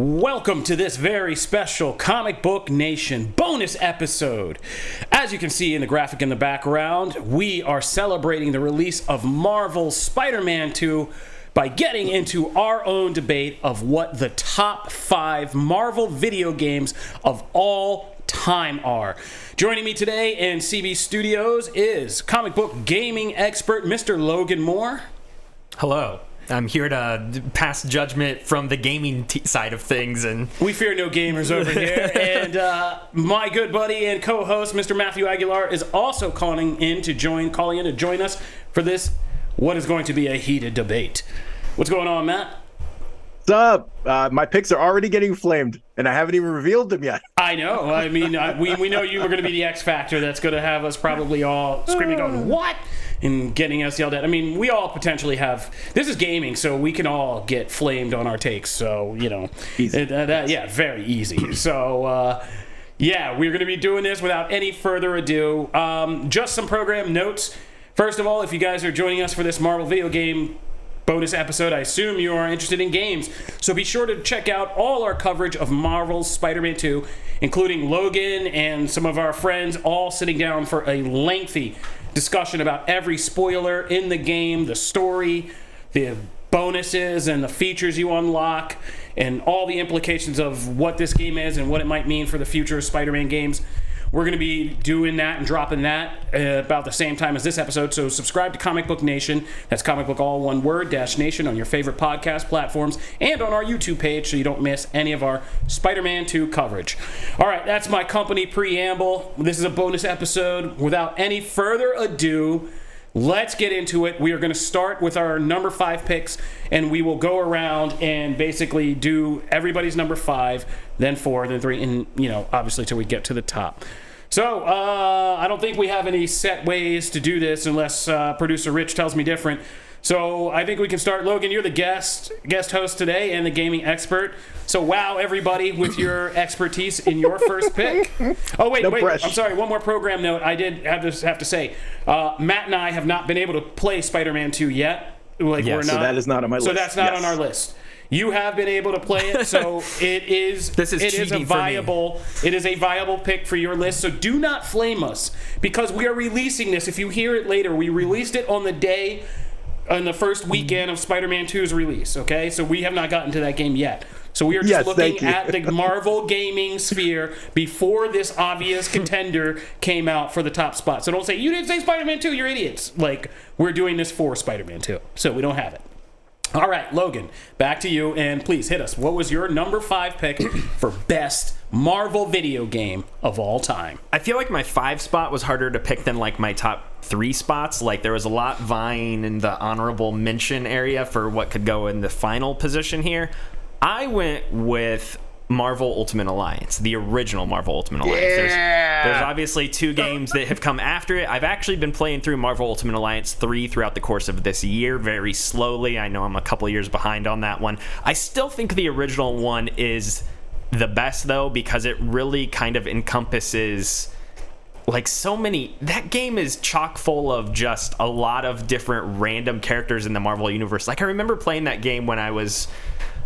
Welcome to this very special Comic Book Nation bonus episode. As you can see in the graphic in the background, we are celebrating the release of Marvel's Spider-Man 2 by getting into our own debate of what the top 5 Marvel video games of all time are. Joining me today in CB Studios is comic book gaming expert Mr. Logan Moore. Hello. I'm here to pass judgment from the gaming side of things, and we fear no gamers over here. And my good buddy and co-host, Mr. Matthew Aguilar, is also calling in to join us for this, what is going to be a heated debate. What's going on, Matt? What's up? My picks are already getting flamed, and I haven't even revealed them yet. I know. I mean, we know you were going to be the X Factor that's going to have us probably all screaming, going, what? And getting us yelled at. I mean, we all potentially have. This is gaming, so we can all get flamed on our takes. So, you know, very easy. So, we're going to be doing this without any further ado. Just some program notes. First of all, if you guys are joining us for this Marvel video game bonus episode, I assume you are interested in games. So be sure to check out all our coverage of Marvel's Spider-Man 2, including Logan and some of our friends all sitting down for a lengthy discussion about every spoiler in the game, the story, the bonuses and the features you unlock, and all the implications of what this game is and what it might mean for the future of Spider-Man games. We're going to be doing that and dropping that about the same time as this episode, so subscribe to Comic Book Nation. That's Comic Book all one word, -Nation on your favorite podcast platforms and on our YouTube page so you don't miss any of our Spider-Man 2 coverage. All right, that's my company preamble. This is a bonus episode. Without any further ado, let's get into it. We are going to start with our number 5 picks, and we will go around and basically do everybody's number 5, then 4, then 3, and, obviously till we get to the top. So, I don't think we have any set ways to do this unless producer Rich tells me different. So, I think we can start. Logan, you're the guest host today and the gaming expert. So, wow everybody with your expertise in your first pick. Oh, wait. I'm sorry. One more program note. I did have to say, Matt and I have not been able to play Spider-Man 2 yet. So that is not on my list. So that's not on our list. You have been able to play it, so it is a viable pick for your list. So do not flame us because we are releasing this. If you hear it later, we released it on the day on the first weekend of Spider-Man 2's release, okay? So we have not gotten to that game yet. So we are just looking at the Marvel gaming sphere before this obvious contender came out for the top spot. So don't say, you didn't say Spider-Man 2, you're idiots. Like, we're doing this for Spider-Man 2, so we don't have it. All right, Logan, back to you, and please hit us. What was your number 5 pick for best Marvel video game of all time? I feel like my 5 spot was harder to pick than like my top 3 spots. Like there was a lot vying in the honorable mention area for what could go in the final position here. I went with Marvel Ultimate Alliance, the original Marvel Ultimate Alliance. There's obviously 2 games that have come after it. I've actually been playing through Marvel Ultimate Alliance 3 throughout the course of this year, very slowly. I know I'm a couple of years behind on that one. I still think the original one is the best, though, because it really kind of encompasses like so many. That game is chock full of just a lot of different random characters in the Marvel universe. Like I remember playing that game when I was,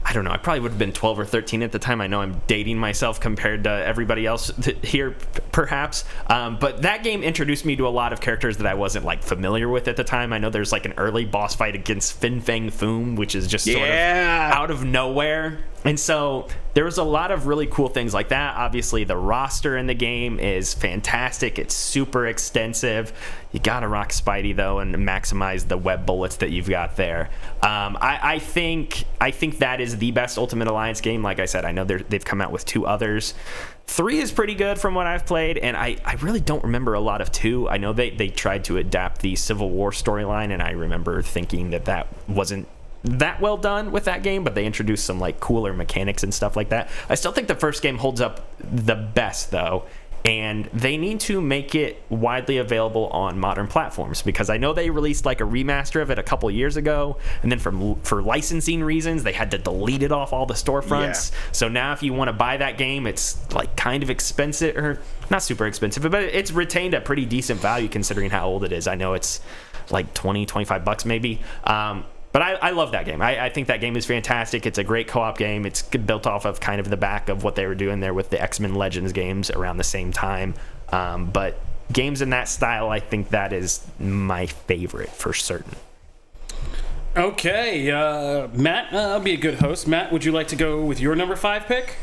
I don't know, I probably would have been 12 or 13 at the time. I know I'm dating myself compared to everybody else here, perhaps. But that game introduced me to a lot of characters that I wasn't like familiar with at the time. I know there's like an early boss fight against Fin Fang Foom, which is just sort of out of nowhere. And so there was a lot of really cool things like that. Obviously, the roster in the game is fantastic. It's super extensive. You gotta rock Spidey though, and maximize the web bullets that you've got there. I think that is the best Ultimate Alliance game. Like I said, I know they've come out with 2 others. 3 is pretty good from what I've played, and I really don't remember a lot of 2. I know they tried to adapt the Civil War storyline, and I remember thinking that wasn't that well done with that game, but they introduced some like cooler mechanics and stuff like that. I still think the first game holds up the best though, and they need to make it widely available on modern platforms because I know they released like a remaster of it a couple years ago, and then for licensing reasons they had to delete it off all the storefronts. So now if you want to buy that game, it's like kind of expensive, or not super expensive, but it's retained a pretty decent value considering how old it is. I know it's like $20-25 maybe. But I love that game. I think that game is fantastic. It's a great co-op game. It's built off of kind of the back of what they were doing there with the X-Men Legends games around the same time. But games in that style, I think that is my favorite for certain. Okay, Matt, I'll be a good host. Matt, would you like to go with your number 5 pick?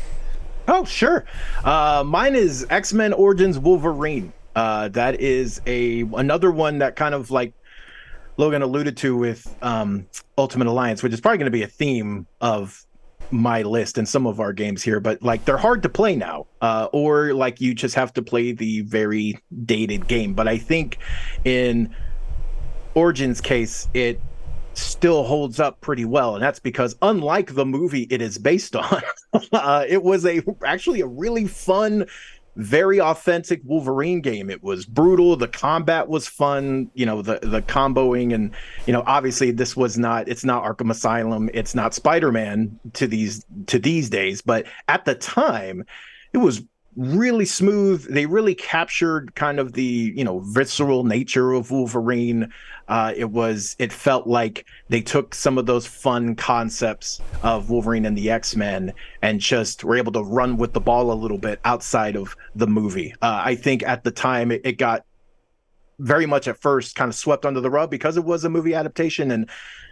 Oh, sure. Mine is X-Men Origins Wolverine. That is another one that kind of like Logan alluded to with Ultimate Alliance, which is probably going to be a theme of my list and some of our games here, but like they're hard to play now, or like you just have to play the very dated game. But I think in Origins case, it still holds up pretty well, and that's because unlike the movie it is based on, it was actually a really fun, very authentic Wolverine game. It was brutal, the combat was fun, the comboing, and obviously it's not Arkham Asylum, it's not Spider-Man to these days, but at the time it was really smooth. They really captured kind of the visceral nature of Wolverine. It felt like they took some of those fun concepts of Wolverine and the X-Men and just were able to run with the ball a little bit outside of the movie. I think at the time it got very much at first kind of swept under the rug because it was a movie adaptation, and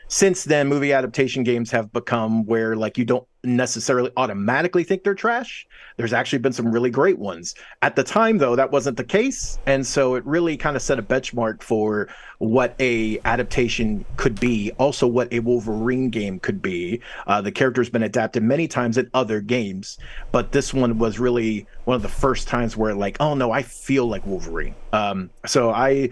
since then movie adaptation games have become where like you don't necessarily automatically think they're trash. There's actually been some really great ones. At the time though, that wasn't the case, and so it really kind of set a benchmark for what a adaptation could be, also what a Wolverine game could be. The character's been adapted many times in other games, but this one was really one of the first times where like, oh no, I feel like Wolverine. So I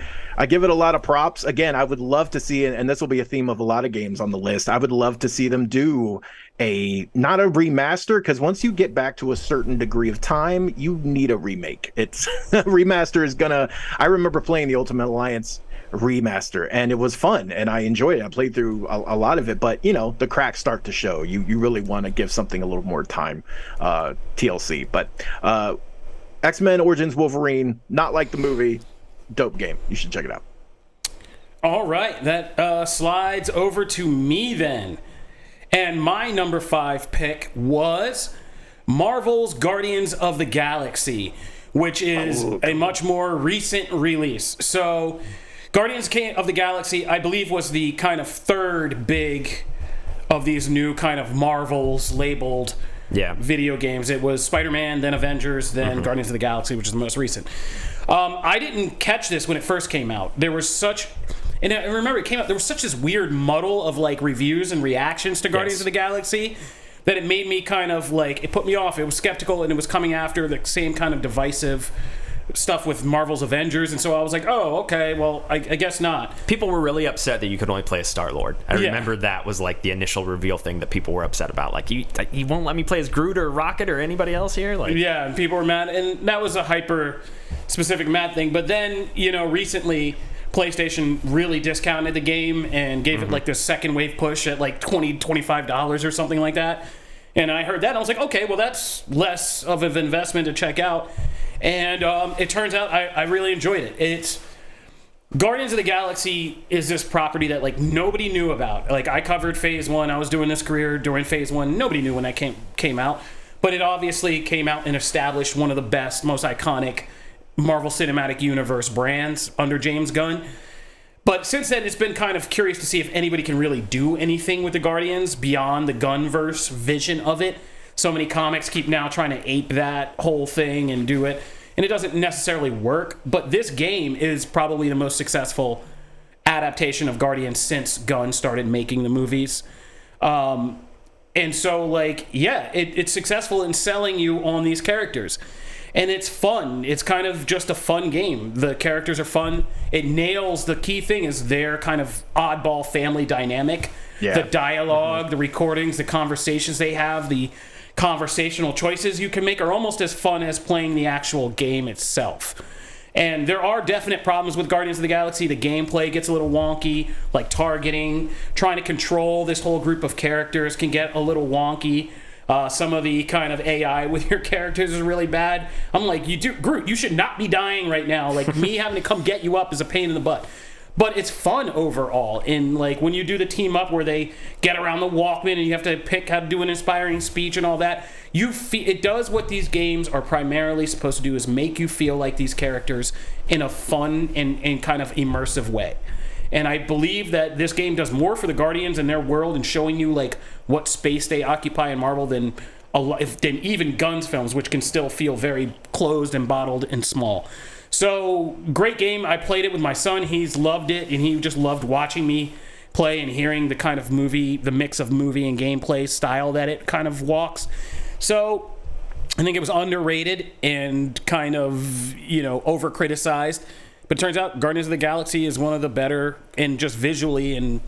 give it a lot of props. Again, I would love to see it, and this will be a theme of a lot of games on the list. I would love to see them do not a remaster, because once you get back to a certain degree of time, you need a remake. It's remaster is I remember playing the Ultimate Alliance remaster, and it was fun, and I enjoyed it. I played through a lot of it, but the cracks start to show. You really want to give something a little more time, TLC. But X-Men Origins Wolverine, not like the movie, dope game. You should check it out. All right, that slides over to me then. And my number 5 pick was Marvel's Guardians of the Galaxy, which is a much more recent release. So Guardians of the Galaxy, I believe, was the kind of third big of these new kind of Marvels labeled video games. It was Spider-Man, then Avengers, then Guardians of the Galaxy, which is the most recent. I didn't catch this when it first came out. There was such... And I remember it came out, there was such this weird muddle of like reviews and reactions to Guardians of the Galaxy that it made me kind of like, it put me off. It was skeptical, and it was coming after the same kind of divisive stuff with Marvel's Avengers, and so I was like, oh, okay, well, I guess not. People were really upset that you could only play as Star-Lord. I remember that was like the initial reveal thing that people were upset about. Like, you won't let me play as Groot or Rocket or anybody else here? Like, yeah, and people were mad, and that was a hyper-specific Matt thing. But then, recently... PlayStation really discounted the game and gave it like this second wave push at like $25 or something like that. And I heard that and I was like, okay, well that's less of an investment to check out. And it turns out I really enjoyed it. It's Guardians of the Galaxy is this property that like nobody knew about. Like I covered Phase 1. I was doing this career during Phase 1. Nobody knew when that came out. But it obviously came out and established one of the best, most iconic Marvel Cinematic Universe brands under James Gunn. But since then, it's been kind of curious to see if anybody can really do anything with the Guardians beyond the Gunverse vision of it. So many comics keep now trying to ape that whole thing and do it, and it doesn't necessarily work. But this game is probably the most successful adaptation of Guardians since Gunn started making the movies. And so, like, yeah, it's successful in selling you on these characters. And it's fun. It's kind of just a fun game. The characters are fun. It nails the key thing is their kind of oddball family dynamic. Yeah. The dialogue, the recordings, the conversations they have, the conversational choices you can make are almost as fun as playing the actual game itself. And there are definite problems with Guardians of the Galaxy. The gameplay gets a little wonky, like targeting, trying to control this whole group of characters can get a little wonky. Some of the kind of AI with your characters is really bad. I'm like, Groot, you should not be dying right now. Like, me having to come get you up is a pain in the butt. but it's fun overall. And like when you do the team up where they get around the Walkman and you have to pick how to do an inspiring speech and all that, it does what these games are primarily supposed to do, is make you feel like these characters in a fun and kind of immersive way. And I believe that this game does more for the Guardians and their world and showing you like what space they occupy in Marvel than even Gunn's films, which can still feel very closed and bottled and small. So, great game. I played it with my son. He's loved it, and he just loved watching me play and hearing the kind of movie, the mix of movie and gameplay style that it kind of walks. So, I think it was underrated and kind of, over-criticized. But it turns out Guardians of the Galaxy is one of the better, and just visually and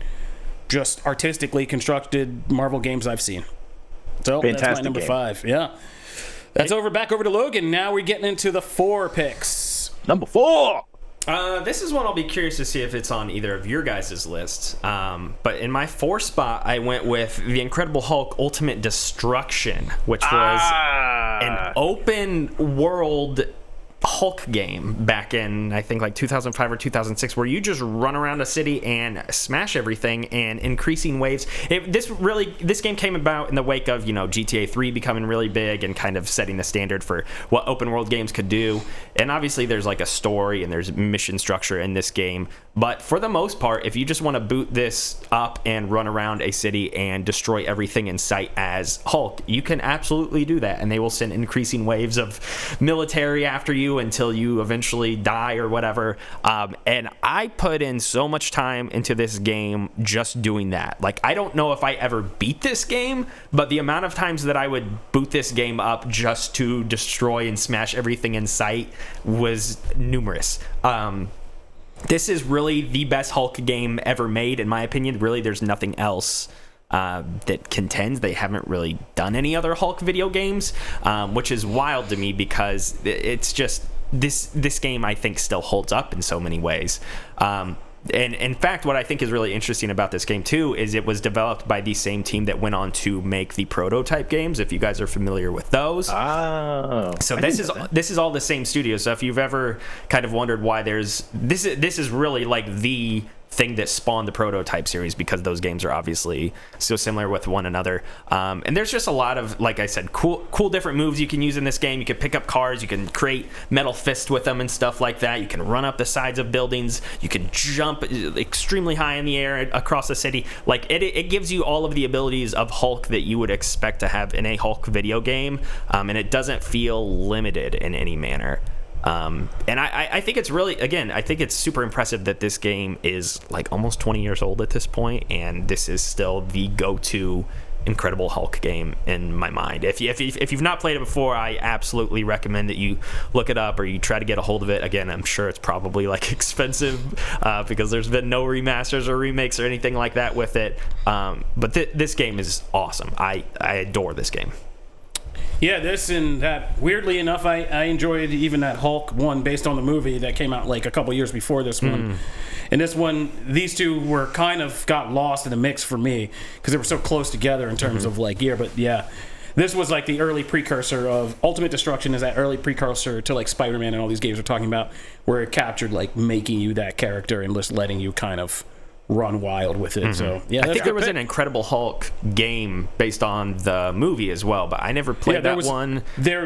just artistically constructed Marvel games I've seen. So, Fantastic that's my number game. 5. Yeah. That's back over to Logan. Now we're getting into the 4 picks. Number 4. This is one I'll be curious to see if it's on either of your guys' lists. But in my 4 spot, I went with The Incredible Hulk Ultimate Destruction, which was an open world Hulk game back in, I think, like 2005 or 2006, where you just run around a city and smash everything and increasing waves. This game came about in the wake of, GTA 3 becoming really big and kind of setting the standard for what open world games could do. And obviously there's like a story and there's mission structure in this game. But for the most part, if you just want to boot this up and run around a city and destroy everything in sight as Hulk, you can absolutely do that. And they will send increasing waves of military after you until you eventually die or whatever. And I put in so much time into this game just doing that. Like, I don't know if I ever beat this game, but the amount of times that I would boot this game up just to destroy and smash everything in sight was numerous. This is really the best Hulk game ever made, in my opinion. Really, there's nothing else that contends. They haven't really done any other Hulk video games, which is wild to me because it's just this game, I think, still holds up in so many ways. And in fact, what I think is really interesting about this game too is it was developed by the same team that went on to make the Prototype games, if you guys are familiar with those. Oh, so this is all the same studio. So if you've ever kind of wondered why this is really like the thing that spawned the Prototype series, because those games are obviously so similar with one another. And there's just a lot of, like I said, cool different moves you can use in this game. You can pick up cars, you can create metal fist with them and stuff like that. You can run up the sides of buildings, you can jump extremely high in the air across the city. Like it gives you all of the abilities of Hulk that you would expect to have in a Hulk video game, and it doesn't feel limited in any manner. And I think it's really, again, I think it's super impressive that this game is like almost 20 years old at this point, and this is still the go-to Incredible Hulk game in my mind. If you've not played it before, I absolutely recommend that you look it up or you try to get a hold of it. Again, I'm sure it's probably like expensive because there's been no remasters or remakes or anything like that with it. But this game is awesome. I adore this game. Yeah, this and that. Weirdly enough, I enjoyed even that Hulk one based on the movie that came out like a couple years before this one. And this one, these two were kind of got lost in the mix for me because they were so close together in terms of like year. But yeah, this was like the early precursor of Ultimate Destruction, is that early precursor to like Spider-Man and all these games we're talking about, where it captured like making you that character and just letting you kind of run wild with it. So yeah, I think there was an Incredible Hulk game based on the movie as well, but I never played that one.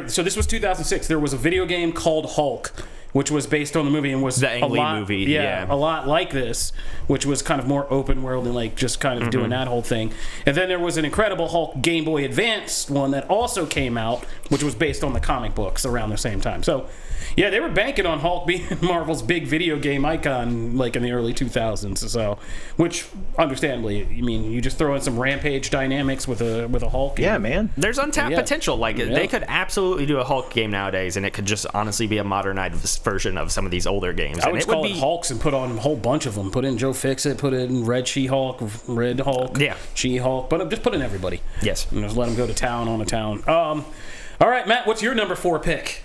So this was 2006. There was a video game called Hulk, which was based on the movie and was the Ang Lee movie. Yeah, a lot like this, which was kind of more open world and like just kind of doing that whole thing. And then there was an Incredible Hulk Game Boy Advance one that also came out, which was based on the comic books around the same time. So yeah, they were banking on Hulk being Marvel's big video game icon, like in the early 2000s. So, which, understandably, I mean, you just throw in some Rampage dynamics with a Hulk. Yeah, man. There's untapped potential. Like they could absolutely do a Hulk game nowadays, and it could just honestly be a modernized version of some of these older games. I would just call it Hulks and put on a whole bunch of them. Put in Joe Fixit, put in Red She-Hulk, Red Hulk, She-Hulk, but just put in everybody. Yes, and just let them go to town on a town. All right, Matt, what's your number 4 pick?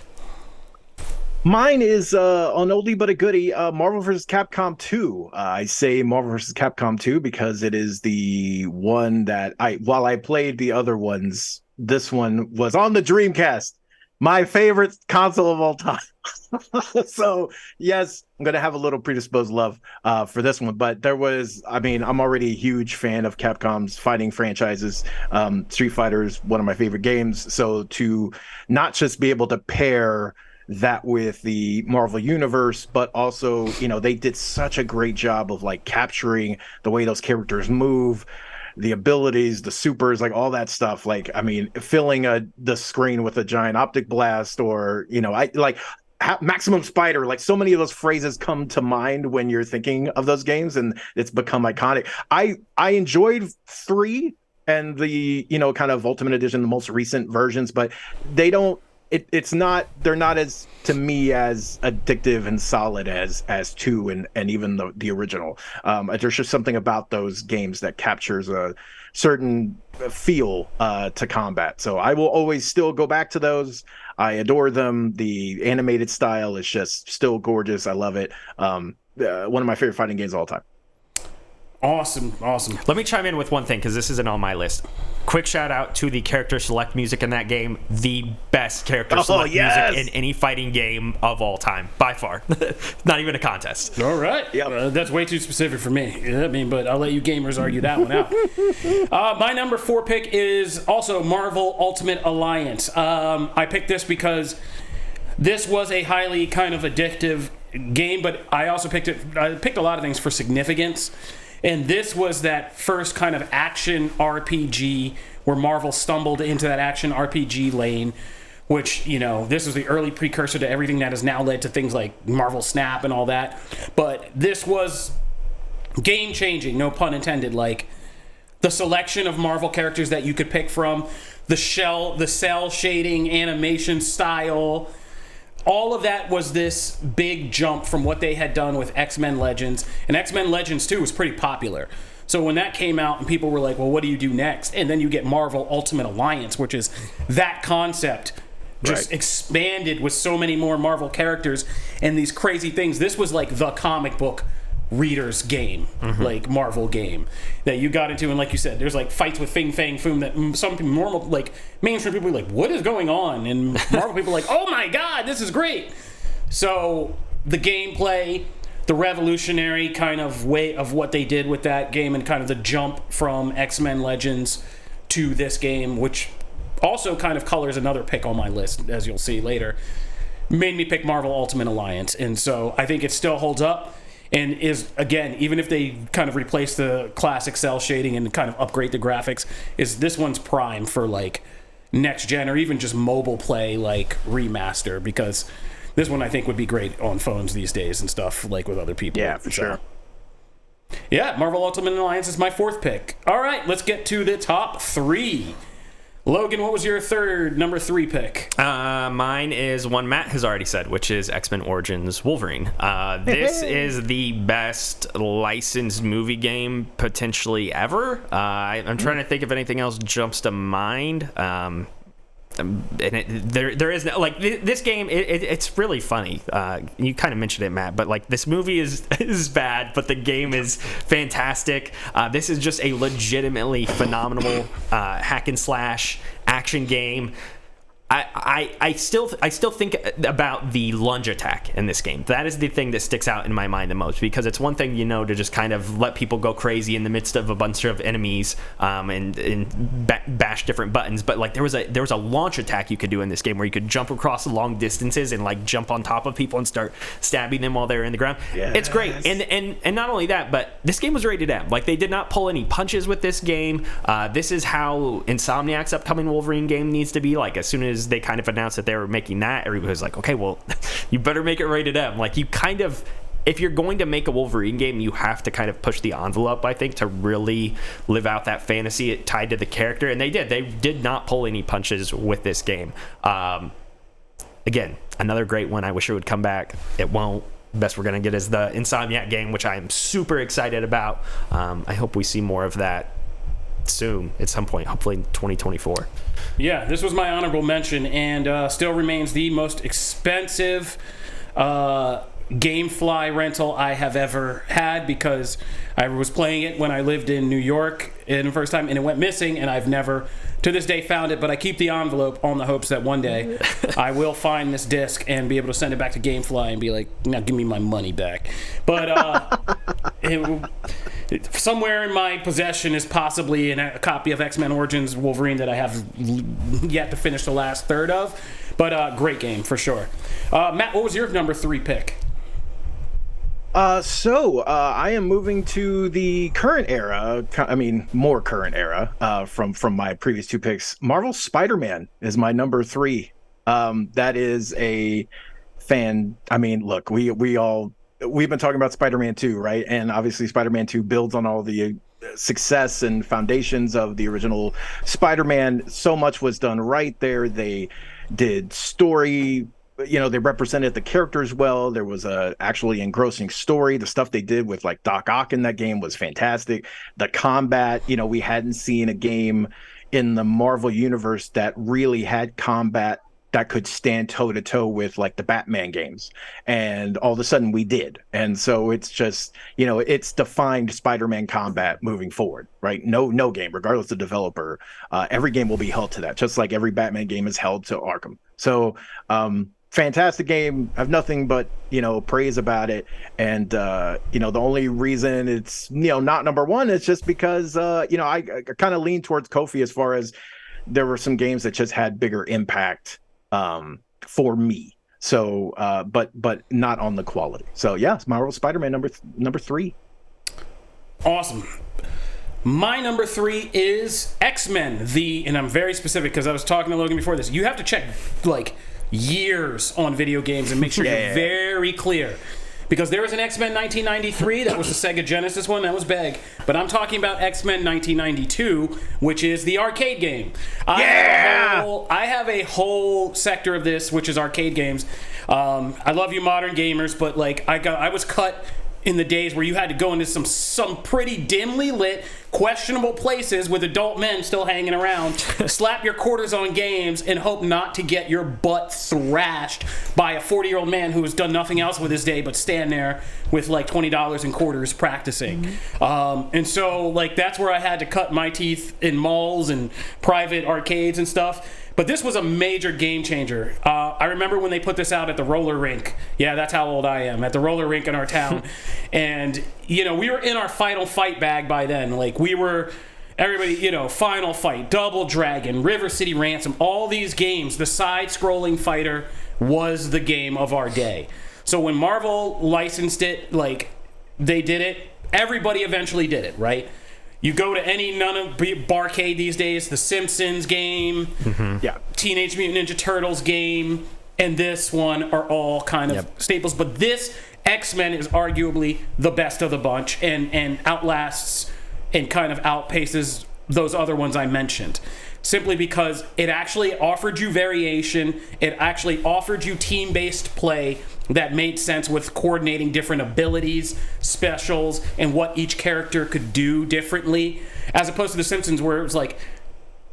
Mine is on oldie but a goodie, Marvel vs. Capcom 2. I say Marvel vs. Capcom 2 because it is the one that while I played the other ones, this one was on the Dreamcast. My favorite console of all time. So yes, I'm gonna have a little predisposed love for this one, but I'm already a huge fan of Capcom's fighting franchises. Street Fighter is one of my favorite games, so to not just be able to pair that with the Marvel universe, but also, they did such a great job of like capturing the way those characters move, the abilities, the supers, like all that stuff. Like, I mean, filling the screen with a giant optic blast, or I like Maximum Spider. Like, so many of those phrases come to mind when you're thinking of those games, and it's become iconic. I enjoyed 3 and the kind of Ultimate Edition, the most recent versions, but they don't. They're not as, to me, as addictive and solid as 2 and even the original. There's just something about those games that captures a certain feel to combat. So I will always still go back to those. I adore them. The animated style is just still gorgeous. I love it. One of my favorite fighting games of all time. Awesome. Let me chime in with one thing, because this isn't on my list. Quick shout out to the character select music in that game. The best character select music in any fighting game of all time, by far. Not even a contest. All right. Yep. That's way too specific for me. I mean, but I'll let you gamers argue that one out. My number 4 pick is also Marvel Ultimate Alliance. I picked this because this was a highly kind of addictive game, but I also picked a lot of things for significance. And this was that first kind of action RPG where Marvel stumbled into that action RPG lane, which, this was the early precursor to everything that has now led to things like Marvel Snap and all that. But this was game-changing, no pun intended. Like, the selection of Marvel characters that you could pick from, the cell shading, animation style, all of that was this big jump from what they had done with X-Men Legends. And X-Men Legends 2 was pretty popular. So when that came out and people were like, well, what do you do next? And then you get Marvel Ultimate Alliance, which is that concept just expanded with so many more Marvel characters and these crazy things. This was like the comic book reader's game, like Marvel game that you got into. And like you said, there's like fights with Fing Fang Foom that some people, normal, like mainstream people are like, what is going on? And Marvel people are like, oh my God, this is great. So the gameplay, the revolutionary kind of way of what they did with that game, and kind of the jump from X-Men Legends to this game, which also kind of colors another pick on my list, as you'll see later, made me pick Marvel Ultimate Alliance. And so I think it still holds up. And is, again, even if they kind of replace the classic cell shading and kind of upgrade the graphics, is this one's prime for like next gen or even just mobile play, like remaster, because this one I think would be great on phones these days and stuff, like with other people. Yeah, for sure. Yeah, Marvel Ultimate Alliance is my 4th pick. All right, let's get to the top 3. Logan, what was your number 3 pick? Mine is one Matt has already said, which is X-Men Origins Wolverine. This is the best licensed movie game potentially ever. I'm trying to think if anything else jumps to mind. And there is no, like, this game, it's really funny. You kind of mentioned it, Matt, but like, this movie is bad, but the game is fantastic. This is just a legitimately phenomenal hack and slash action game. I still think about the lunge attack in this game. That is the thing that sticks out in my mind the most, because it's one thing, to just kind of let people go crazy in the midst of a bunch of enemies and bash different buttons. But like, there was a launch attack you could do in this game where you could jump across long distances and like jump on top of people and start stabbing them while they're in the ground. Yes. It's great. And not only that, but this game was rated M. Like, they did not pull any punches with this game. This is how Insomniac's upcoming Wolverine game needs to be. Like, as soon as they kind of announced that they were making that, everybody was like, okay, well, you better make it rated M. Like, you kind of, if you're going to make a Wolverine game, you have to kind of push the envelope, I think, to really live out that fantasy tied to the character. And they did not pull any punches with this game. Again, another great one. I wish it would come back. It won't. Best we're going to get is the Insomniac game, which I am super excited about. I hope we see more of that soon at some point, hopefully in 2024. Yeah, this was my honorable mention, and still remains the most expensive GameFly rental I have ever had, because I was playing it when I lived in New York in the first time, and it went missing, and I've never to this day found it. But I keep the envelope on the hopes that one day I will find this disc and be able to send it back to GameFly and be like, now give me my money back. But somewhere in my possession is possibly a copy of X-Men Origins Wolverine that I have yet to finish the last third of. But great game for sure. Matt, what was your number 3 pick? I am moving to the current era. I mean, more current era. From my previous 2 picks. Marvel Spider-Man is my number 3. That is a fan. I mean, look, we've been talking about Spider-Man 2, right? And obviously, Spider-Man 2 builds on all the success and foundations of the original Spider-Man. So much was done right there. They did story. They represented the characters well. There was a actually engrossing story. The stuff they did with like Doc Ock in that game was fantastic. The combat, we hadn't seen a game in the Marvel universe that really had combat that could stand toe to toe with like the Batman games. And all of a sudden we did. And so it's just, it's defined Spider-Man combat moving forward, right? No game, regardless of developer, every game will be held to that, just like every Batman game is held to Arkham. So, fantastic game. I have nothing but praise about it. And the only reason it's not number 1 is just because I kind of lean towards Kofi as far as there were some games that just had bigger impact for me. So but not on the quality. So yeah, it's Marvel Spider-Man number 3. Awesome. My number 3 is X-Men. And I'm very specific because I was talking to Logan before this. You have to check like years on video games and make sure you're very clear, because there was an X-Men 1993 that was the Sega Genesis one that was big, but I'm talking about X-Men 1992, which is the arcade game. I have a whole sector of this which is arcade games. I love you modern gamers, but like I was cut in the days where you had to go into some pretty dimly lit, questionable places with adult men still hanging around, slap your quarters on games, and hope not to get your butt thrashed by a 40-year-old man who has done nothing else with his day but stand there with like $20 in quarters practicing. And so like that's where I had to cut my teeth in malls and private arcades and stuff. But this was a major game changer. I remember when they put this out at the roller rink. Yeah, that's how old I am. At the roller rink in our town. And, we were in our Final Fight bag by then. Like, we were, everybody, Final Fight, Double Dragon, River City Ransom, all these games, the side-scrolling fighter was the game of our day. So when Marvel licensed it, like, they did it, everybody eventually did it, right? You go to any barcade these days, the Simpsons game, Teenage Mutant Ninja Turtles game, and this one are all kind of staples. But this X-Men is arguably the best of the bunch and outlasts and kind of outpaces those other ones I mentioned. Simply because it actually offered you variation. It actually offered you team-based play that made sense with coordinating different abilities, specials, and what each character could do differently. As opposed to The Simpsons, where it was like,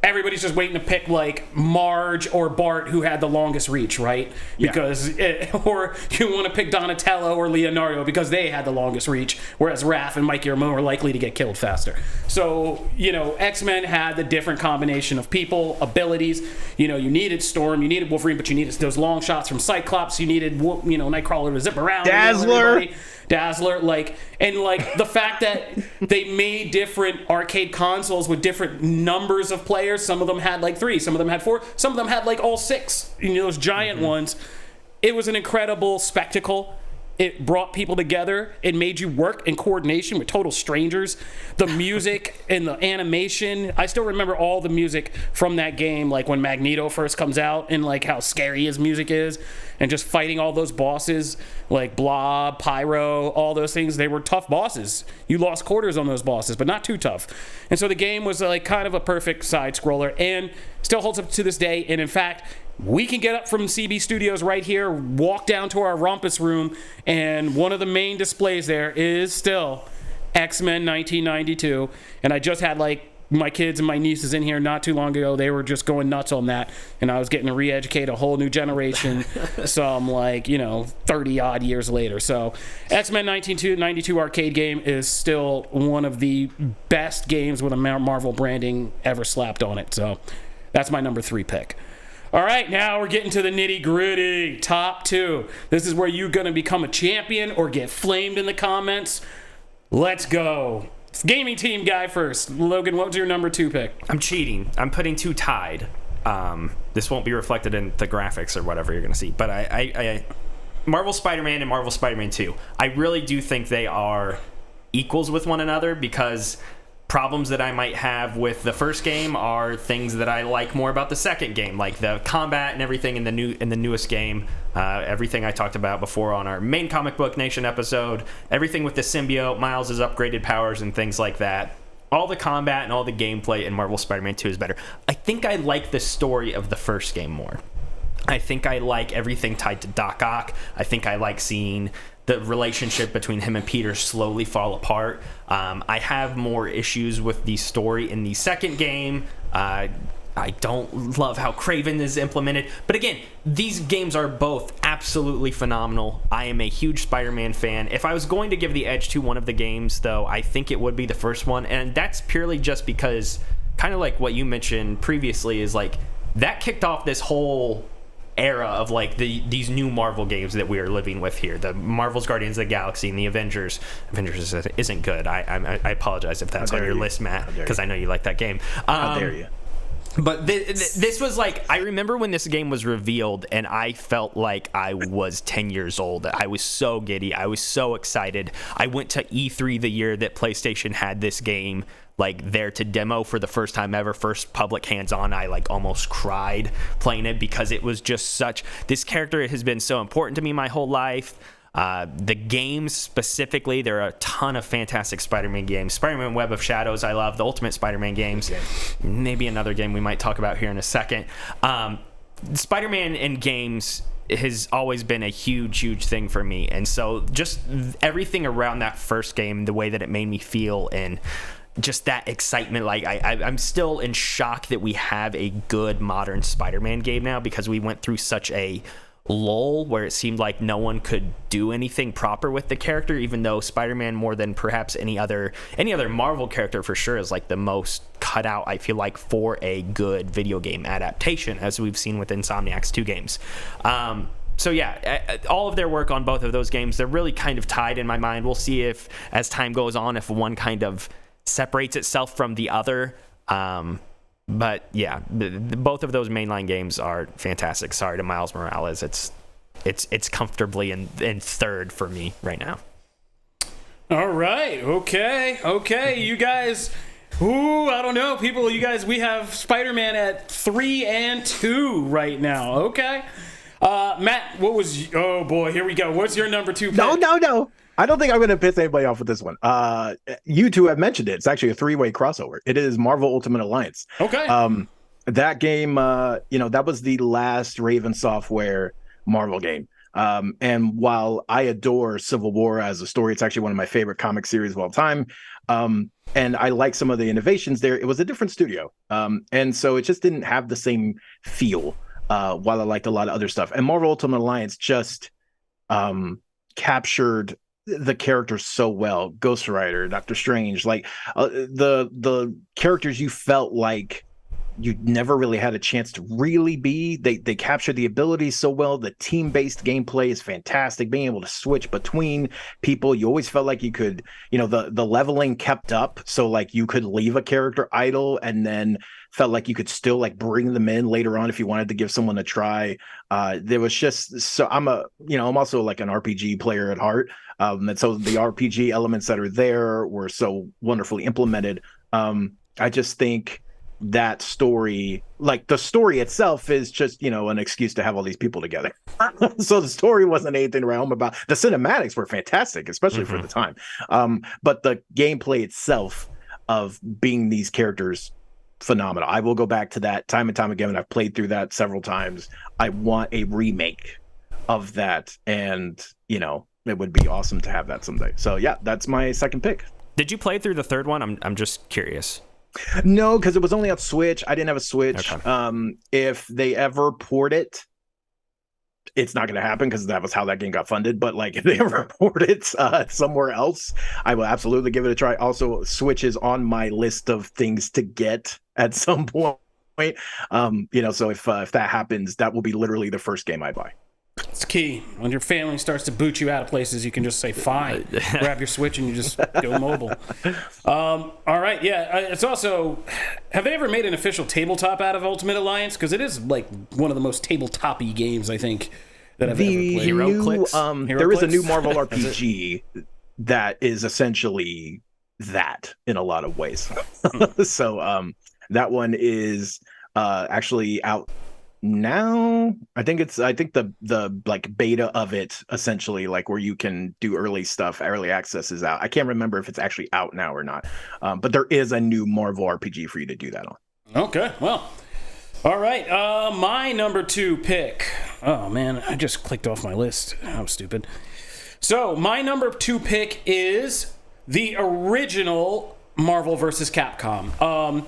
everybody's just waiting to pick like Marge or Bart who had the longest reach, right? Because or you want to pick Donatello or Leonardo because they had the longest reach, whereas Raph and Mikey are more likely to get killed faster. So, X-Men had the different combination of people, abilities. You needed Storm, you needed Wolverine, but you needed those long shots from Cyclops, you needed, Nightcrawler to zip around. Dazzler, the fact that they made different arcade consoles with different numbers of players. Some of them had like 3, some of them had 4, some of them had like all 6. Those giant ones. It was an incredible spectacle. It brought people together. It made you work in coordination with total strangers. The music and the animation. I still remember all the music from that game, like when Magneto first comes out and like how scary his music is, and just fighting all those bosses like Blob, Pyro, all those things. They were tough bosses. You lost quarters on those bosses, but not too tough. And so the game was like kind of a perfect side scroller and still holds up to this day. And in fact, we can get up from CB Studios right here, walk down to our rumpus room, and one of the main displays there is still X-Men 1992. And I just had like my kids and my nieces in here not too long ago. They were just going nuts on that, and I was getting to re-educate a whole new generation some 30 odd years later. So X-Men 1992 arcade game is still one of the best games with a Marvel branding ever slapped on it. So that's my number 3 pick. All right, now we're getting to the nitty-gritty. Top 2. This is where you're going to become a champion or get flamed in the comments. Let's go. Gaming team guy first. Logan, what was your number 2 pick? I'm cheating. I'm putting 2 tied. This won't be reflected in the graphics or whatever you're going to see. But I Marvel Spider-Man and Marvel Spider-Man 2. I really do think they are equals with one another, because problems that I might have with the first game are things that I like more about the second game, like the combat and everything in the newest game. Everything I talked about before on our main Comic Book Nation episode, everything with the symbiote, Miles' upgraded powers and things like that. All the combat and all the gameplay in Marvel Spider-Man 2 is better. I think I like the story of the first game more. I think I like everything tied to Doc Ock. I think I like seeing the relationship between him and Peter slowly fall apart. I have more issues with the story in the second game. I don't love how Kraven is implemented. But again, these games are both absolutely phenomenal. I am a huge Spider-Man fan. If I was going to give the edge to one of the games, though, I think it would be the first one. And that's purely just because, kind of like what you mentioned previously, is like that kicked off this whole era of these new Marvel games that we are living with here. The Marvel's Guardians of the Galaxy and the Avengers. Avengers isn't good. I apologize if that's on your list, Matt, because I know you like that game. How dare you? But this was I remember when this game was revealed, and I felt like I was 10 years old. I was so giddy. I was so excited. I went to E3 the year that PlayStation had this game there to demo for the first time ever, first public hands-on. I almost cried playing it, because it was just this character has been so important to me my whole life. The games specifically, there are a ton of fantastic Spider-Man games. Spider-Man Web of Shadows, I love. The Ultimate Spider-Man games. Maybe another game we might talk about here in a second. Spider-Man in games has always been a huge thing for me. And so just everything around that first game, the way that it made me feel, and just that excitement, I'm still in shock that we have a good modern Spider-Man game now, because we went through such a lull where it seemed like no one could do anything proper with the character, even though Spider-Man, more than perhaps any other Marvel character for sure, is the most cut out, I feel like, for a good video game adaptation, as we've seen with Insomniac's 2 games. So yeah, all of their work on both of those games, they're really kind of tied in my mind. We'll see if, as time goes on, if one kind of separates itself from the other. But yeah, both of those mainline games are fantastic. Sorry to Miles Morales. It's comfortably in third for me right now. All right. Okay. You guys. Ooh, I don't know, people. You guys, we have Spider-Man at 3 and 2 right now. Okay. Matt, what was? Oh boy, here we go. What's your number 2 pick? No. I don't think I'm going to piss anybody off with this one. You two have mentioned it. It's actually a 3-way crossover. It is Marvel Ultimate Alliance. Okay. That game, that was the last Raven Software Marvel game. And while I adore Civil War as a story, it's actually one of my favorite comic series of all time. And I like some of the innovations there. It was a different studio. And so it just didn't have the same feel, while I liked a lot of other stuff. And Marvel Ultimate Alliance just captured the characters so well. Ghost Rider, Doctor Strange, the characters you felt like you never really had a chance to really be. They captured the abilities so well. The team-based gameplay is fantastic. Being able to switch between people, you always felt like you could, the leveling kept up, so you could leave a character idle and then felt like you could still bring them in later on if you wanted to give someone a try. There was just I'm also an RPG player at heart. And so the RPG elements that are there were so wonderfully implemented. I just think that story, the story itself, is just an excuse to have all these people together. So the story wasn't anything to write home about. The cinematics were fantastic, especially for the time. But the gameplay itself of being these characters, phenomenal. I will go back to that time and time again, and I've played through that several times. I want a remake of that, and it would be awesome to have that someday. So yeah, that's my second pick. Did you play through the third one? I'm just curious. No, because it was only on Switch. I didn't have a Switch. Okay. If they ever port it, it's not going to happen because that was how that game got funded. But like, if they ever port it somewhere else, I will absolutely give it a try. Also, Switch is on my list of things to get at some point. So if that happens, that will be literally the first game I buy. It's key. When your family starts to boot you out of places, you can just say, fine. Grab your Switch and you just go mobile. All right, yeah. It's also... Have they ever made an official tabletop out of Ultimate Alliance? Because it is, like, one of the most tabletop-y games, I think, that I've ever played. There is a new Marvel RPG that is essentially that in a lot of ways. So that one is actually out now. I think the like beta of it, essentially, like where you can do early stuff, early access, is out. I can't remember if it's actually out now or not, but there is a new Marvel RPG for you to do that on. Okay, well, all right. My number 2 pick. Oh man, I just clicked off my list. I'm stupid. So my number 2 pick is the original Marvel vs. Capcom.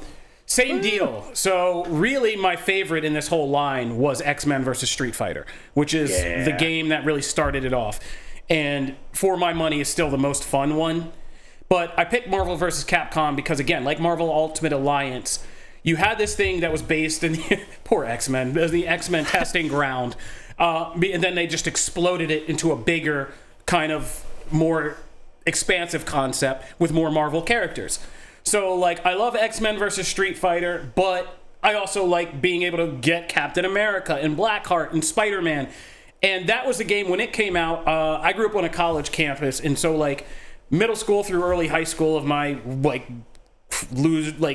Same deal. So really my favorite in this whole line was X-Men versus Street Fighter, which is the game that really started it off. And for my money is still the most fun one. But I picked Marvel vs. Capcom because, again, like Marvel Ultimate Alliance, you had this thing that was based in poor X-Men, the X-Men testing ground. And then they just exploded it into a bigger, kind of more expansive concept with more Marvel characters. So, like, I love X-Men versus Street Fighter, but I also like being able to get Captain America and Blackheart and Spider-Man. And that was the game when it came out. I grew up on a college campus, and so, like, middle school through early high school of my, like,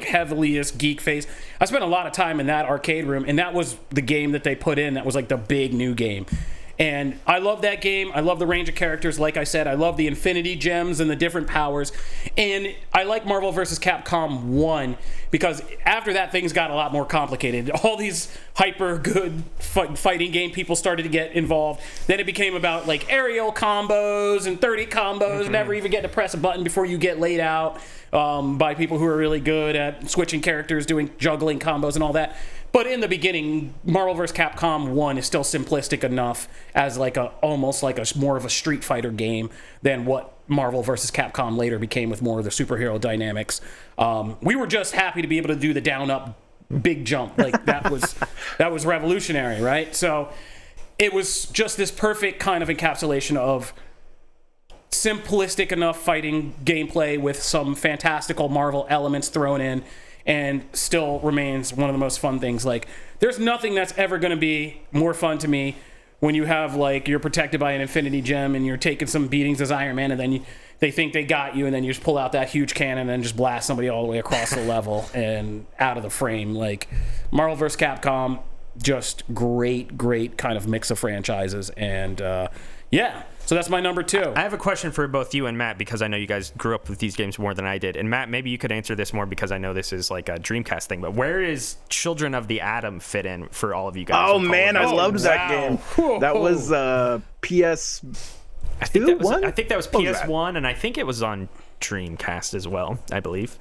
heaviest geek phase, I spent a lot of time in that arcade room, and that was the game that they put in that was, like, the big new game. And I love that game. I love the range of characters. Like I said, I love the Infinity Gems and the different powers. And I like Marvel vs. Capcom 1 because after that, things got a lot more complicated. All these hyper good fighting game people started to get involved. Then it became about like aerial combos and 30 combos, never even getting to press a button before you get laid out by people who are really good at switching characters, doing juggling combos and all that. But in the beginning, Marvel vs. Capcom 1 is still simplistic enough as like almost like a more of a Street Fighter game than what Marvel vs. Capcom later became with more of the superhero dynamics. We were just happy to be able to do the down-up big jump. Like that was revolutionary, right? So it was just this perfect kind of encapsulation of simplistic enough fighting gameplay with some fantastical Marvel elements thrown in, and still remains one of the most fun things. Like, there's nothing that's ever going to be more fun to me when you have, like, you're protected by an Infinity Gem and you're taking some beatings as Iron Man, and then they think they got you, and then you just pull out that huge cannon and then just blast somebody all the way across the level and out of the frame. Like, Marvel vs. Capcom, just great kind of mix of franchises. And, yeah. So that's my number 2. I have a question for both you and Matt, because I know you guys grew up with these games more than I did. And Matt, maybe you could answer this more because I know this is like a Dreamcast thing, but where is Children of the Atom fit in for all of you guys? Oh man, I loved that game. That was PS. I think that was PS1, and I think it was on Dreamcast as well, I believe.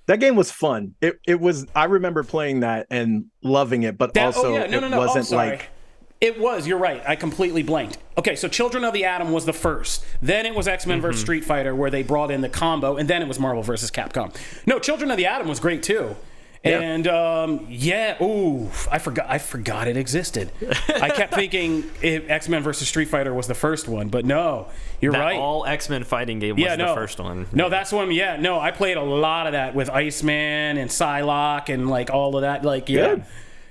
That game was fun. It was. I remember playing that and loving it, but it wasn't like. It was. You're right. I completely blanked. Okay, so Children of the Atom was the first. Then it was X-Men vs. Street Fighter, where they brought in the combo, and then it was Marvel vs. Capcom. No, Children of the Atom was great too. Yeah. And I forgot it existed. I kept thinking X-Men vs. Street Fighter was the first one, but no, you're right. All X-Men fighting game was the first one. No, that's one. Yeah, no, I played a lot of that with Iceman and Psylocke and like all of that. Like, yeah. Good.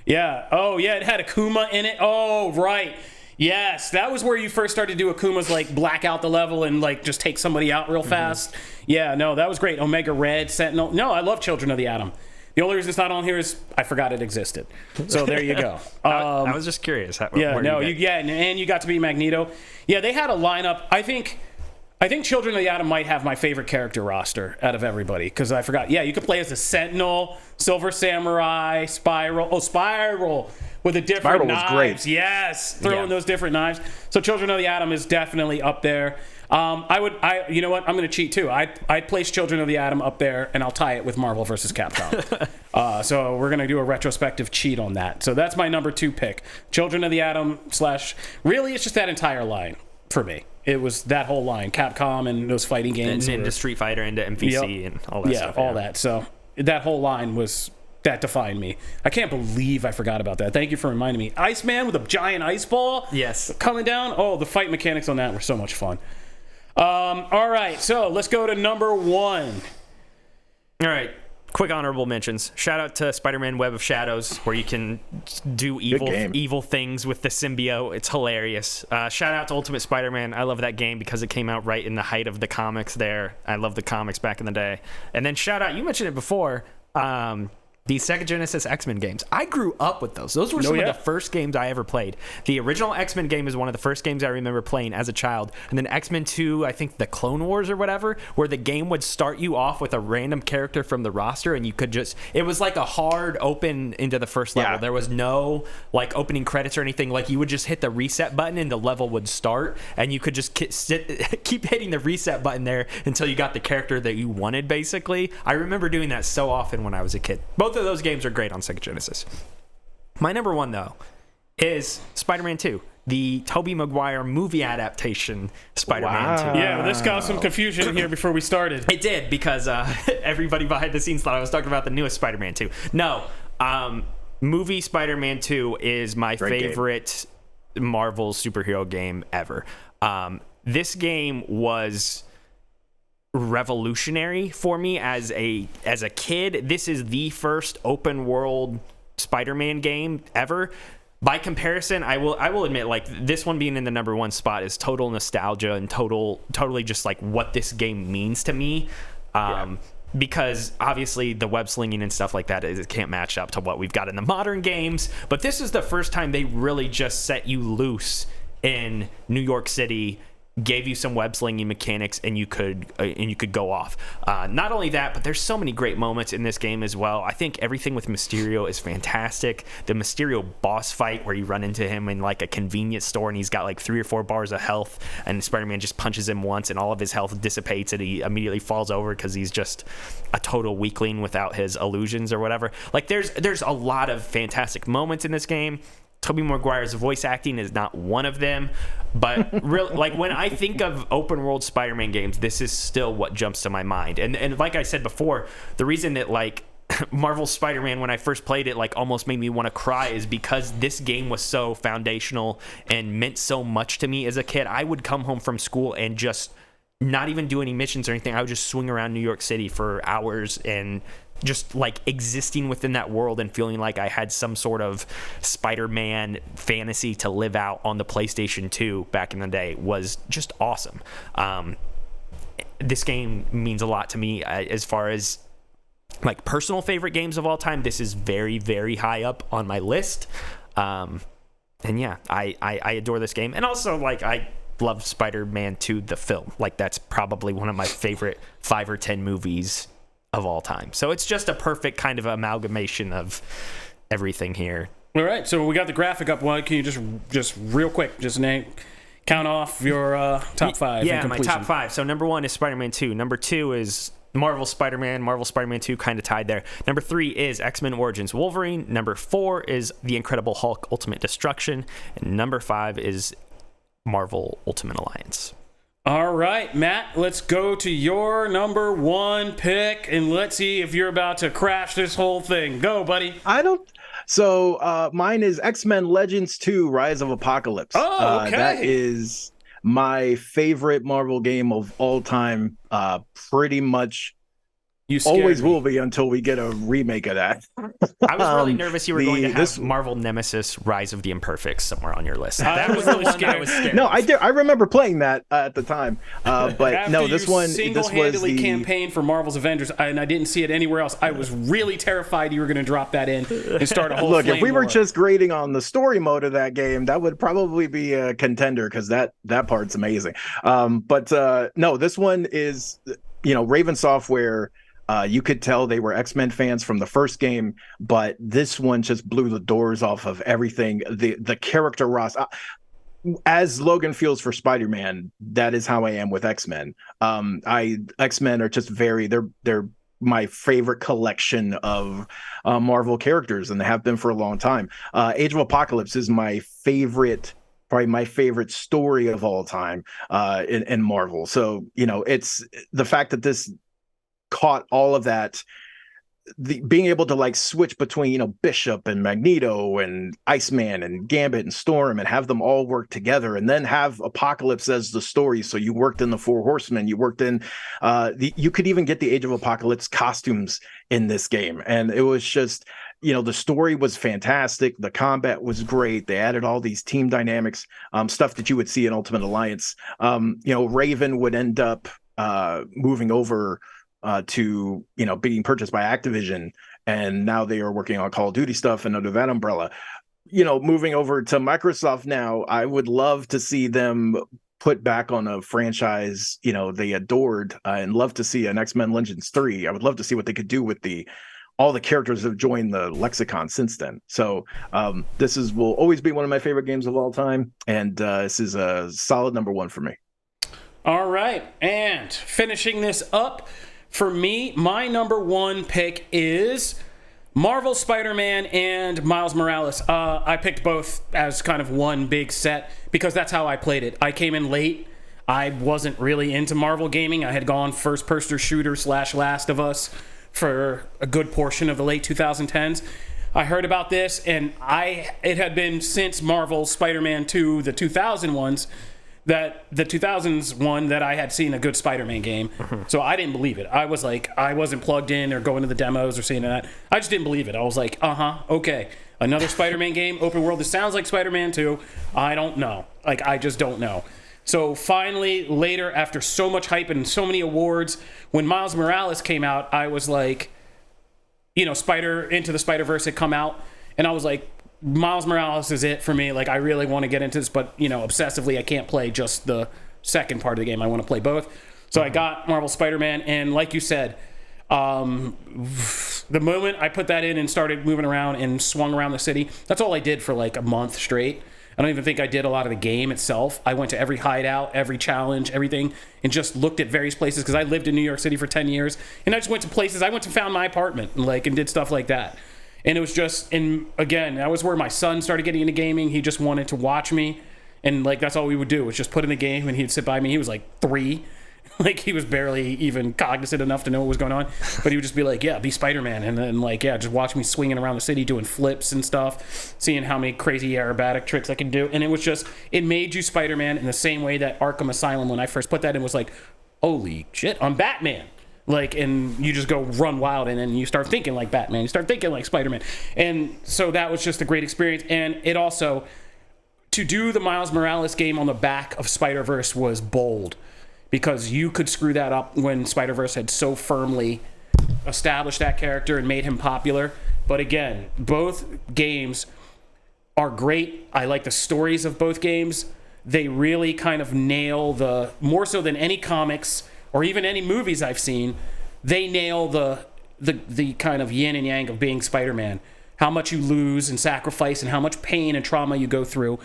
Yeah. Oh, yeah. It had Akuma in it. Oh, right. Yes. That was where you first started to do Akuma's like black out the level and like just take somebody out real fast. Yeah. No, that was great. Omega Red, Sentinel. No, I love Children of the Atom. The only reason it's not on here is I forgot it existed. So there you go. I was just curious. And you got to be Magneto. Yeah, they had a lineup. I think I think Children of the Atom might have my favorite character roster out of everybody, because I forgot. Yeah, you could play as a Sentinel, Silver Samurai, Spiral. Oh, Spiral with the different Spiral was knives. great. Yes, throwing those different knives. So Children of the Atom is definitely up there. You know what? I'm going to cheat too. I'd place Children of the Atom up there, and I'll tie it with Marvel vs. Capcom. So we're going to do a retrospective cheat on that. So that's my number 2 pick. Children of the Atom / really, it's just that entire line for me. It was that whole line, Capcom and those fighting games. And into Street Fighter, into MVC, and all that stuff. Yeah, all that. So that whole line that defined me. I can't believe I forgot about that. Thank you for reminding me. Iceman with a giant ice ball. Yes. Coming down. Oh, the fight mechanics on that were so much fun. All right, so let's go to number 1. All right. Quick honorable mentions. Shout out to Spider-Man Web of Shadows, where you can do evil things with the symbiote. It's hilarious. Shout out to Ultimate Spider-Man. I love that game because it came out right in the height of the comics there. I love the comics back in the day. And then shout out, you mentioned it before, the Sega Genesis X-Men games. I grew up with those. Those were some of the first games I ever played. The original X-Men game is one of the first games I remember playing as a child. And then X-Men 2, I think the Clone Wars or whatever, where the game would start you off with a random character from the roster, and you could just... It was like a hard open into the first level. Yeah. There was no like opening credits or anything. Like you would just hit the reset button and the level would start, and you could just keep hitting the reset button there until you got the character that you wanted, basically. I remember doing that so often when I was a kid. Both of those games are great on Sega Genesis. My number 1, though, is Spider-Man 2, the Tobey Maguire movie adaptation Spider-Man 2. Yeah, this caused some confusion here before we started. It did, because everybody behind the scenes thought I was talking about the newest Spider-Man 2. No, movie Spider-Man 2 is my favorite Marvel superhero game ever. This game was revolutionary for me as a kid. This is the first open world Spider-Man game ever. By comparison, I will admit, like, this one being in the number 1 spot is total nostalgia and totally just like what this game means to me. Because obviously the web slinging and stuff like that, it can't match up to what we've got in the modern games. But this is the first time they really just set you loose in New York City, gave you some web slinging mechanics, and you could go off. Not only that, but there's so many great moments in this game as well. I think everything with Mysterio is fantastic. The Mysterio boss fight where you run into him in like a convenience store and he's got like 3 or 4 bars of health, and Spider-Man just punches him once and all of his health dissipates and he immediately falls over because he's just a total weakling without his illusions or whatever. Like there's a lot of fantastic moments in this game. Tobey Maguire's voice acting is not one of them, but like when I think of open world Spider-Man games, this is still what jumps to my mind. And like I said before, the reason that like Marvel Spider-Man, when I first played it, like almost made me want to cry is because this game was so foundational and meant so much to me as a kid. I would come home from school and just not even do any missions or anything. I would just swing around New York City for hours and just like existing within that world and feeling like I had some sort of Spider-Man fantasy to live out on the PlayStation 2 back in the day was just awesome. This game means a lot to me as far as like personal favorite games of all time. This is very, very high up on my list. And yeah, I adore this game. And also like I love Spider-Man 2, the film. Like that's probably one of my favorite 5 or 10 movies of all time. So it's just a perfect kind of amalgamation of everything here. All right, so we got the graphic up. Well, can you just real quick, just count off your top 5? Yeah, my top 5. So number 1 is Spider-Man 2. Number 2 is Marvel Spider-Man. Marvel Spider-Man 2 kind of tied there. Number 3 is X-Men Origins Wolverine. Number 4 is The Incredible Hulk Ultimate Destruction. And number 5 is Marvel Ultimate Alliance. All right, Matt, let's go to your number 1 pick, and let's see if you're about to crash this whole thing. Go, buddy. So mine is X-Men Legends 2, Rise of Apocalypse. Oh, okay. That is my favorite Marvel game of all time. Pretty much You scared always me. will be until we get a remake of that. I was really nervous you were going to have this- Marvel Nemesis Rise of the Imperfects somewhere on your list. I That was was the really one that I scared. was scared. No, of. I did. I remember playing that at the time, but After no, you this was single-handedly the campaigned for Marvel's Avengers, and I didn't see it anywhere else. I was really terrified you were going to drop that in and start a whole. Look, if flame we were war. just grading on the story mode of that game, that would probably be a contender because that part's amazing. But no, this one is, Raven Software. You could tell they were X-Men fans from the first game, but this one just blew the doors off of everything. The character Ross, as Logan feels for Spider-Man, that is how I am with X-Men. X-Men are just they're my favorite collection of Marvel characters, and they have been for a long time. Age of Apocalypse is probably my favorite story of all time in Marvel. So, it's the fact that this caught all of that, being able to like switch between Bishop and Magneto and Iceman and Gambit and Storm and have them all work together, and then have Apocalypse as the story. So you worked in the Four Horsemen, you worked in you could even get the Age of Apocalypse costumes in this game, and it was just the story was fantastic, the combat was great, they added all these team dynamics, stuff that you would see in Ultimate Alliance. Raven would end up moving over to being purchased by Activision, and now they are working on Call of Duty stuff and under that umbrella. Moving over to Microsoft now, I would love to see them put back on a franchise they adored, and love to see an X-Men Legends 3. I would love to see what they could do with all the characters that have joined the lexicon since then. So this will always be one of my favorite games of all time, and this is a solid number one for me. All right, and finishing this up, for me, my number one pick is Marvel Spider-Man and Miles Morales. I picked both as kind of one big set because that's how I played it. I came in late. I wasn't really into Marvel gaming. I had gone first-person shooter / Last of Us for a good portion of the late 2010s. I heard about this, and it had been since Marvel Spider-Man 2, the 2000 ones, that the 2000s one that I had seen a good Spider-Man game. So I didn't believe it. I was like, I wasn't plugged in or going to the demos or seeing that. I just didn't believe it. I was like, okay. Another Spider-Man game, open world. This sounds like Spider-Man 2. I don't know. I just don't know. So finally, later, after so much hype and so many awards, when Miles Morales came out, I was like, Into the Spider-Verse had come out, and I was like, Miles Morales is it for me. I really want to get into this, but obsessively I can't play just the second part of the game. I want to play both. So I got Marvel Spider-Man, and like you said, the moment I put that in and started moving around and swung around the city, that's all I did for a month straight. I don't even think I did a lot of the game itself. I went to every hideout, every challenge, everything, and just looked at various places because I lived in New York City for 10 years, and I just went to places. I went and found my apartment and did stuff like that. And it was just, and again, that was where my son started getting into gaming. He just wanted to watch me, and that's all we would do was just put in the game, and he'd sit by me. He was 3, he was barely even cognizant enough to know what was going on, but he would just be like, yeah, be Spider-Man, and then just watch me swinging around the city doing flips and stuff, seeing how many crazy aerobatic tricks I can do. And it was just, it made you Spider-Man in the same way that Arkham Asylum, when I first put that in, was like, holy shit, I'm Batman. And you just go run wild, and then you start thinking like Batman, you start thinking like Spider-Man. And so that was just a great experience. And it also, to do the Miles Morales game on the back of Spider-Verse was bold, because you could screw that up when Spider-Verse had so firmly established that character and made him popular. But again, both games are great. I like the stories of both games. They really kind of nail more so than any comics or even any movies I've seen, they nail the kind of yin and yang of being Spider-Man. How much you lose and sacrifice, and how much pain and trauma you go through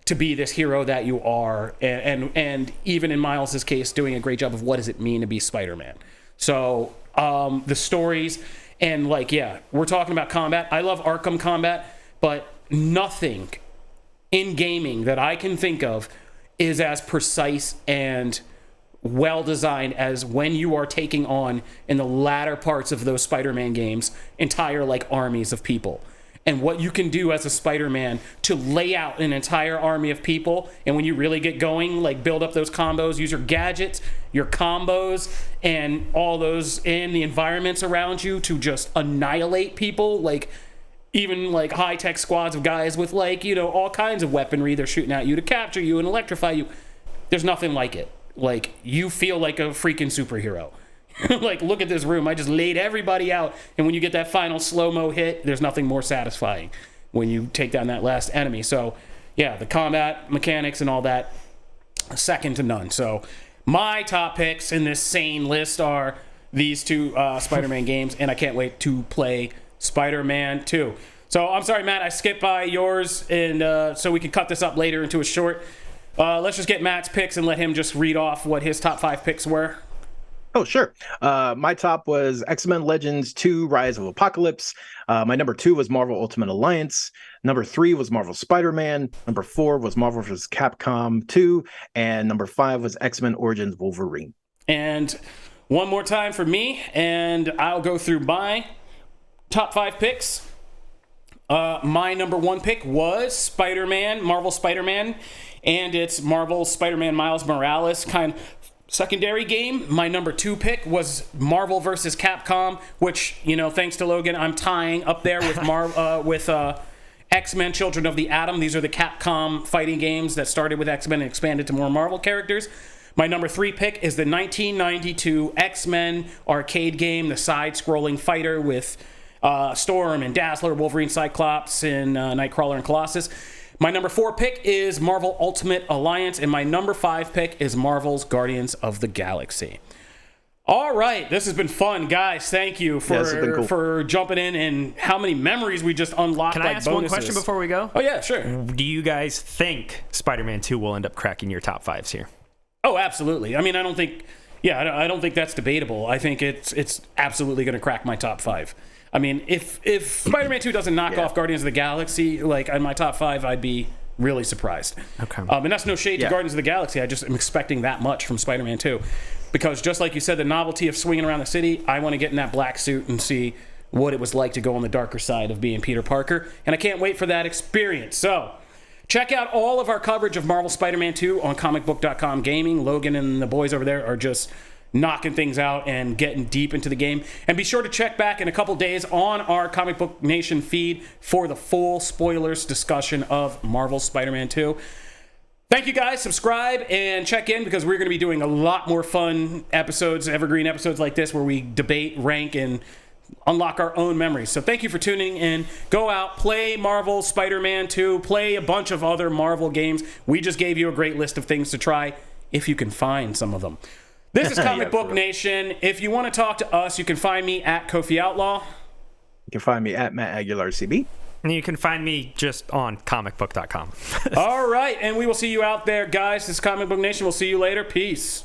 to be this hero that you are. And even in Miles' case, doing a great job of what does it mean to be Spider-Man. So the stories, and we're talking about combat. I love Arkham combat, but nothing in gaming that I can think of is as precise and well-designed as when you are taking on, in the latter parts of those Spider-Man games, entire armies of people. and what you can do as a Spider-Man to lay out an entire army of people. And when you really get going, like build up those combos, use your gadgets, your combos, and all those in the environments around you to just annihilate people. Like even like high-tech squads of guys with like, you know, all kinds of weaponry they're shooting at you to capture you and electrify you. There's nothing like it. Like, you feel like a freaking superhero. Like, look at this room. I just laid everybody out. And when you get that final slow-mo hit, there's nothing more satisfying when you take down that last enemy. So, yeah, the combat mechanics and all that, second to none. So, my top picks in this sane list are these two Spider-Man games, and I can't wait to play Spider-Man 2. So, I'm sorry, Matt, I skipped by yours, and so we can cut this up later into a short. Let's just get Matt's picks and let him just read off what his top 5 picks were. Oh, sure. My top was X-Men Legends 2 Rise of Apocalypse. My number 2 was Marvel Ultimate Alliance. Number 3 was Marvel Spider-Man. Number 4 was Marvel vs. Capcom 2. And number 5 was X-Men Origins Wolverine. And one more time for me, and I'll go through my top 5 picks. My number 1 pick was Spider-Man, Marvel Spider-Man, and it's Marvel Spider-Man Miles Morales kind of secondary game. My number 2 pick was Marvel vs. Capcom, which, you know, thanks to Logan, I'm tying up there with X-Men Children of the Atom. These are the Capcom fighting games that started with X-Men and expanded to more Marvel characters. My number 3 pick is the 1992 X-Men arcade game, the side-scrolling fighter with Storm and Dazzler, Wolverine, Cyclops, and Nightcrawler and Colossus. My number 4 pick is Marvel Ultimate Alliance, and my number 5 pick is Marvel's Guardians of the Galaxy. All right, this has been fun, guys. Thank you for jumping in, and how many memories we just unlocked. Can I ask bonuses. one question before we go? Oh yeah, sure. Do you guys think Spider-Man 2 will end up cracking your top 5s here? Oh, absolutely. I mean, I don't think that's debatable. I think it's absolutely going to crack my top 5. I mean, if Spider-Man 2 doesn't knock off Guardians of the Galaxy, like in my top 5, I'd be really surprised. Okay. And that's no shade to Guardians of the Galaxy. I just am expecting that much from Spider-Man 2. Because just like you said, the novelty of swinging around the city, I want to get in that black suit and see what it was like to go on the darker side of being Peter Parker. And I can't wait for that experience. So, check out all of our coverage of Marvel Spider-Man 2 on comicbook.com gaming. Logan and the boys over there are just knocking things out and getting deep into the game. And be sure to check back in a couple days on our Comic Book Nation feed for the full spoilers discussion of Marvel Spider-Man 2. Thank you guys. Subscribe and check in because we're going to be doing a lot more fun episodes, evergreen episodes like this where we debate, rank, and unlock our own memories. So thank you for tuning in. Go out, play Marvel Spider-Man 2, play a bunch of other Marvel games. We just gave you a great list of things to try if you can find some of them. This is Comic Book Nation. If you want to talk to us, you can find me at Kofi Outlaw. You can find me at Matt Aguilar CB. And you can find me just on comicbook.com. All right, and we will see you out there, guys. This is Comic Book Nation. We'll see you later. Peace.